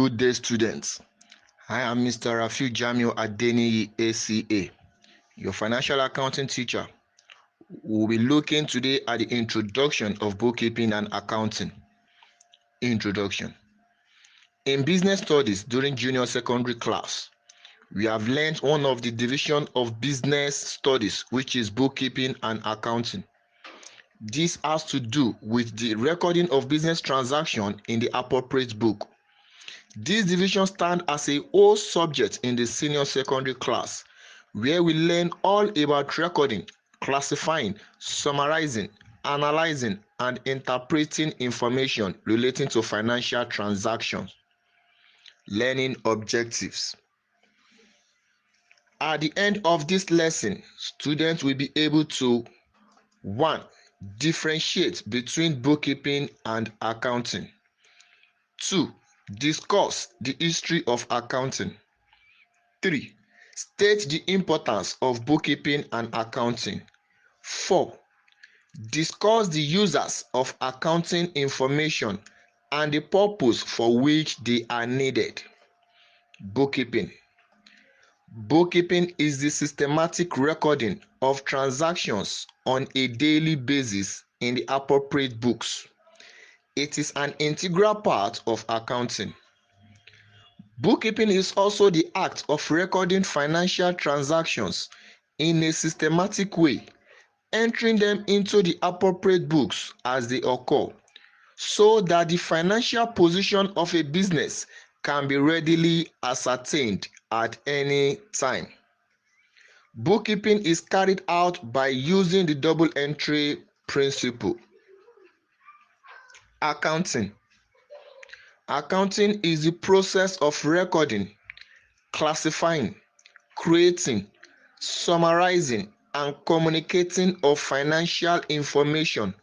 Good day, students. I am Mr. Rafiu Jamil Adeniyi, ACA, your financial accounting teacher. We'll be looking today at the introduction of bookkeeping and accounting. Introduction. In business studies during junior secondary class, we have learned one of the division of business studies, which is bookkeeping and accounting. This has to do with the recording of business transaction in the appropriate book. This division stands as a whole subject in the senior secondary class, where we learn all about recording, classifying, summarizing, analyzing, and interpreting information relating to financial transactions. Learning objectives. At the end of this lesson, students will be able to 1. Differentiate between bookkeeping and accounting. 2. Discuss the history of accounting. 3. State the importance of bookkeeping and accounting. 4. Discuss the uses of accounting information and the purpose for which they are needed. Bookkeeping. Bookkeeping is the systematic recording of transactions on a daily basis in the appropriate books. It is an integral part of accounting. Bookkeeping is also the act of recording financial transactions in a systematic way, entering them into the appropriate books as they occur, so that the financial position of a business can be readily ascertained at any time. Bookkeeping is carried out by using the double entry principle. Accounting. Accounting is the process of recording, classifying, creating, summarizing, and communicating of financial information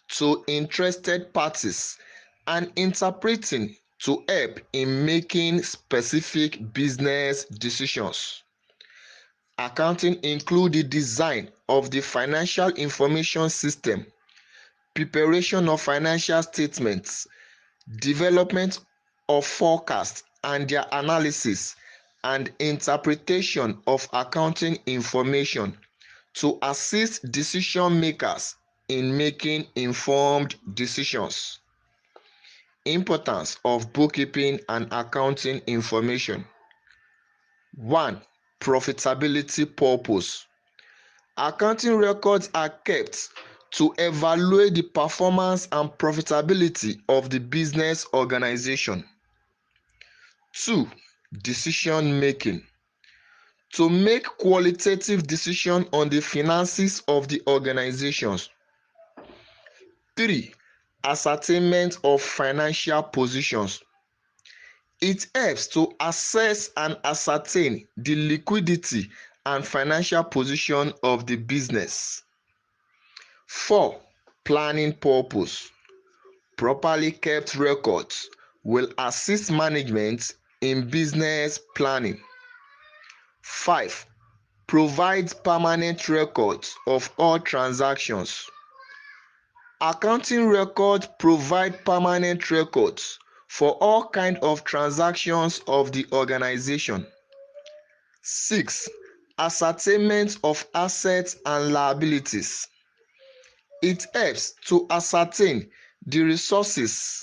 to interested parties and interpreting to help in making specific business decisions. Accounting includes the design of the financial information system, preparation of financial statements, development of forecasts and their analysis, and interpretation of accounting information to assist decision makers in making informed decisions. Importance of bookkeeping and accounting information. 1. Profitability purpose. Accounting records are kept to evaluate the performance and profitability of the business organization. 2. Decision making. To make qualitative decisions on the finances of the organizations. 3. Ascertainment of financial positions. It helps to assess and ascertain the liquidity and financial position of the business. 4. Planning purpose. Properly kept records will assist management in business planning. 5. Provides permanent records of all transactions. Accounting records provide permanent records for all kinds of transactions of the organization. 6. Ascertainment of assets and liabilities. It helps to ascertain the resources,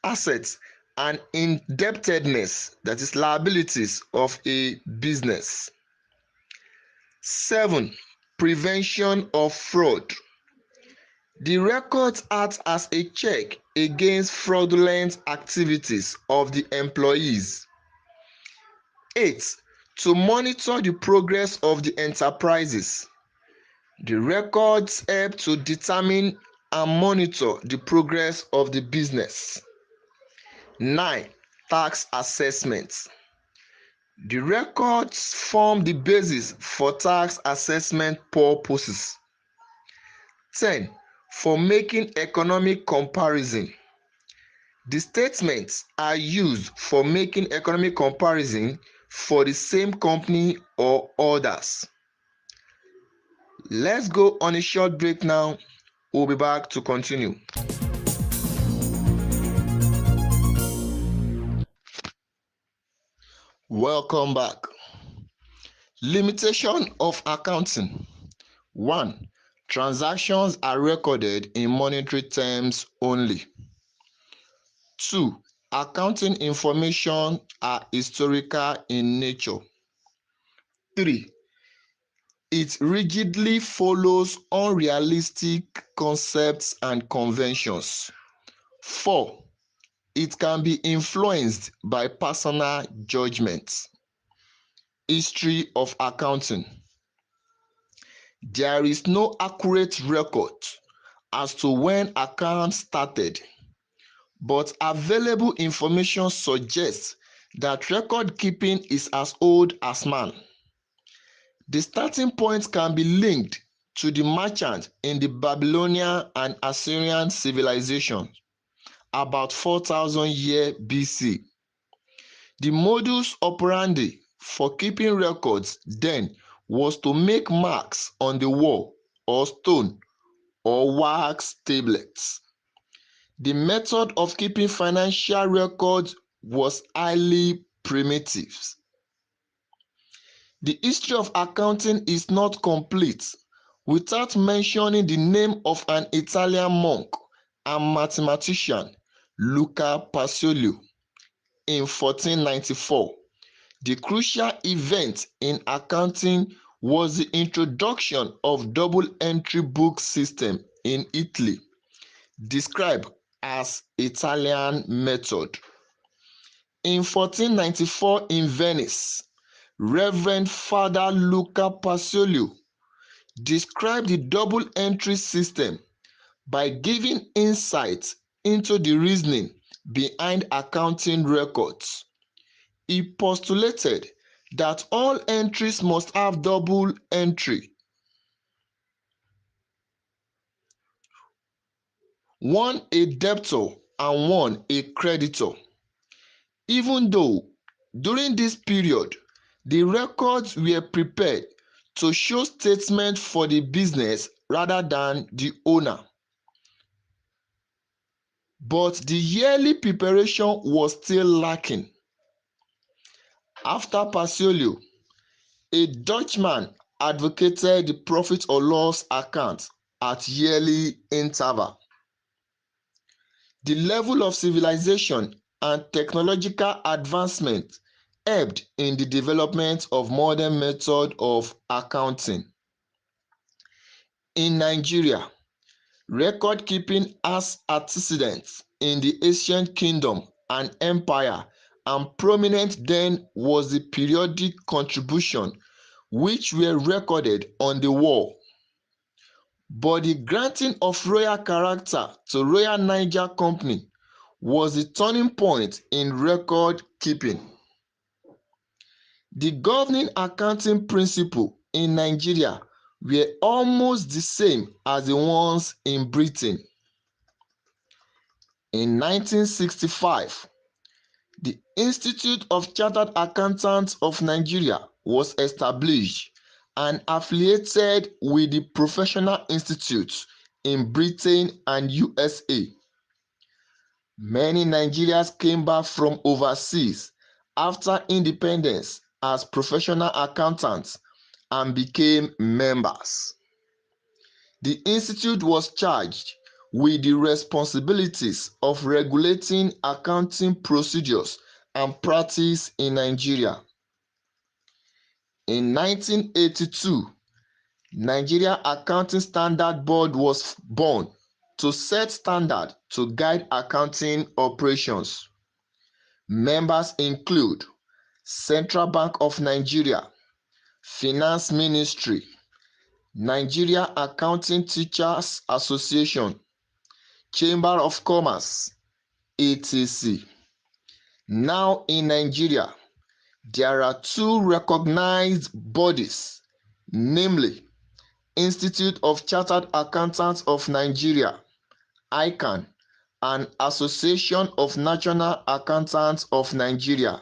assets, and indebtedness, that is liabilities, of a business. 7. Prevention of fraud. The records act as a check against fraudulent activities of the employees. 8. To monitor the progress of the enterprises. The records help to determine and monitor the progress of the business. 9. Tax assessments. The records form the basis for tax assessment purposes. 10. For making economic comparison. The statements are used for making economic comparison for the same company or others. Let's go on a short break now. We'll be back to continue. Welcome back. Limitation of accounting. 1. Transactions are recorded in monetary terms only. 2. Accounting information are historical in nature. 3. It rigidly follows unrealistic concepts and conventions. 4. It can be influenced by personal judgments. History of accounting. There is no accurate record as to when accounts started, but available information suggests that record keeping is as old as man. The starting point can be linked to the merchants in the Babylonian and Assyrian civilizations about 4000 years BC. The modus operandi for keeping records then was to make marks on the wall or stone or wax tablets. The method of keeping financial records was highly primitive. The history of accounting is not complete without mentioning the name of an Italian monk and mathematician, Luca Paciolio, in 1494. The crucial event in accounting was the introduction of double entry book system in Italy, described as Italian method. In 1494 in Venice, Reverend Father Luca Paciolio described the double entry system by giving insight into the reasoning behind accounting records. He postulated that all entries must have double entry, one a debtor and one a creditor. Even though during this period the records were prepared to show statements for the business rather than the owner, but the yearly preparation was still lacking. After Paciolio, a Dutchman advocated the profit or loss account at yearly interval. The level of civilization and technological advancement helped in the development of modern methods of accounting. In Nigeria, record keeping has antecedents in the ancient kingdom and empire, and prominent then was the periodic contribution which were recorded on the wall. But the granting of royal character to Royal Niger Company was the turning point in record keeping. The governing accounting principles in Nigeria were almost the same as the ones in Britain. In 1965, the Institute of Chartered Accountants of Nigeria was established and affiliated with the professional institutes in Britain and USA. Many Nigerians came back from overseas after independence as professional accountants and became members. The institute was charged with the responsibilities of regulating accounting procedures and practice in Nigeria. In 1982, Nigeria Accounting Standard Board was born to set standards to guide accounting operations. Members include Central Bank of Nigeria, Finance Ministry, Nigeria Accounting Teachers Association, Chamber of Commerce, etc. Now in Nigeria, there are two recognized bodies, namely Institute of Chartered Accountants of Nigeria (ICAN) and Association of National Accountants of Nigeria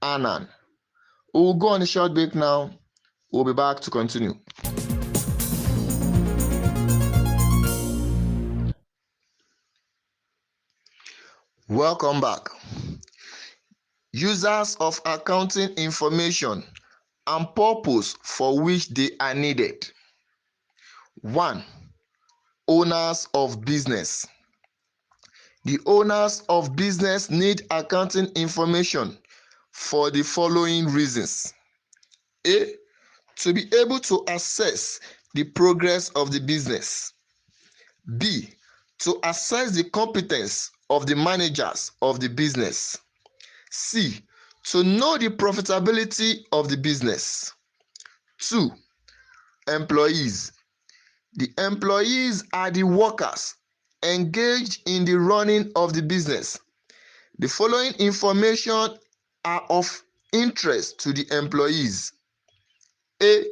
(ANAN). We'll go on a short break now. We'll be back to continue. Welcome back. users of accounting information, and purpose for which they are needed. 1. Owners of business. The owners of business need accounting information for the following reasons. A. To be able to assess the progress of the business. B. To assess the competence of the managers of the business. C. To know the profitability of the business. 2. Employees. The employees are the workers engaged in the running of the business. The following information are of interest to the employees. A.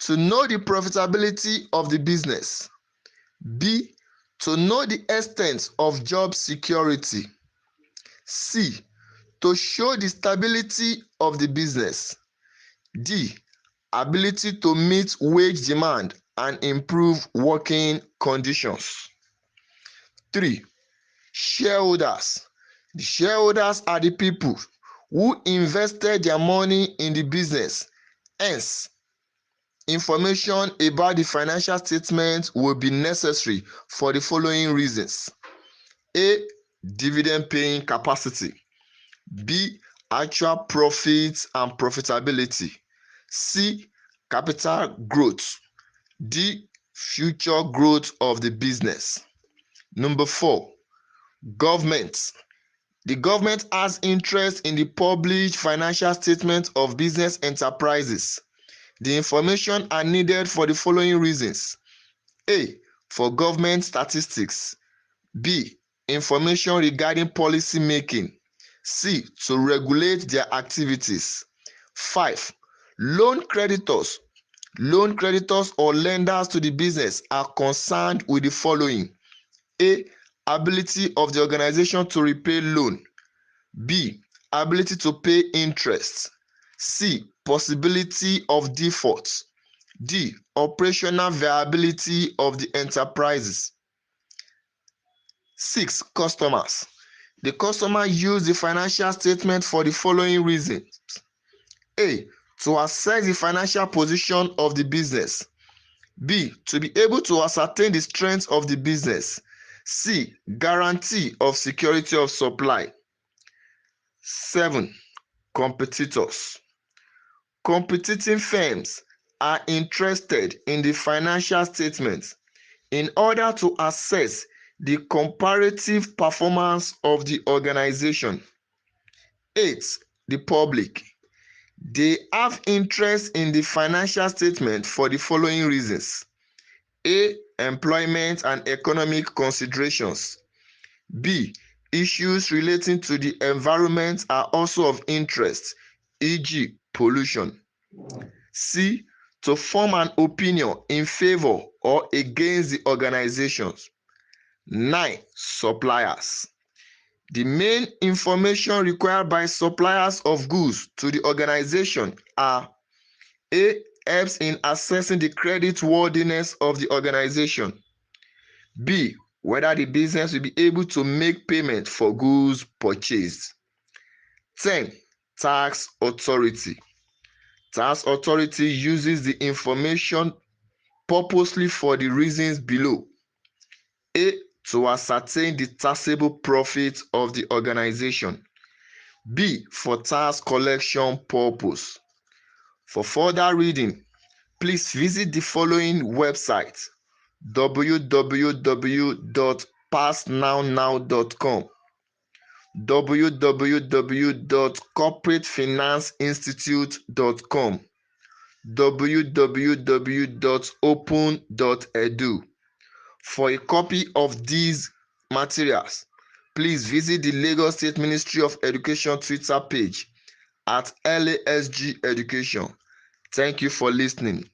To know the profitability of the business. B. To know the extent of job security. C. To show the stability of the business. D. Ability to meet wage demand and improve working conditions. 3. Shareholders. The shareholders are the people who invested their money in the business. Hence, information about the financial statement will be necessary for the following reasons. A. Dividend paying capacity. B. Actual profits and profitability. C. Capital growth. D. Future growth of the business. Number 4. Government. The government has interest in the published financial statement of business enterprises. The information are needed for the following reasons. A. For government statistics. B. Information regarding policy making. C. To regulate their activities. 5. Loan creditors. Loan creditors or lenders to the business are concerned with the following. A. Ability of the organization to repay loan. B. Ability to pay interest. C. Possibility of default. D. Operational viability of the enterprises. 6. Customers. The customer use the financial statement for the following reasons. A. To assess the financial position of the business. B. To be able to ascertain the strength of the business. C. Guarantee of security of supply. 7. Competitors. Competing firms are interested in the financial statements in order to assess the comparative performance of the organization. 8. The public. They have interest in the financial statement for the following reasons. A. Employment and economic considerations. B. Issues relating to the environment are also of interest, e.g., pollution. C. To form an opinion in favor or against the organizations. 9. Suppliers. The main information required by suppliers of goods to the organization are: A. Helps in assessing the creditworthiness of the organization. B. Whether the business will be able to make payment for goods purchased. 10. Tax authority. Tax authority uses the information purposely for the reasons below. A. To ascertain the taxable profit of the organization. B. For tax collection purpose. For further reading, please visit the following website: www.passnownow.com, www.corporatefinanceinstitute.com, www.open.edu. For a copy of these materials, please visit the Lagos State Ministry of Education Twitter page at LASG Education. Thank you for listening.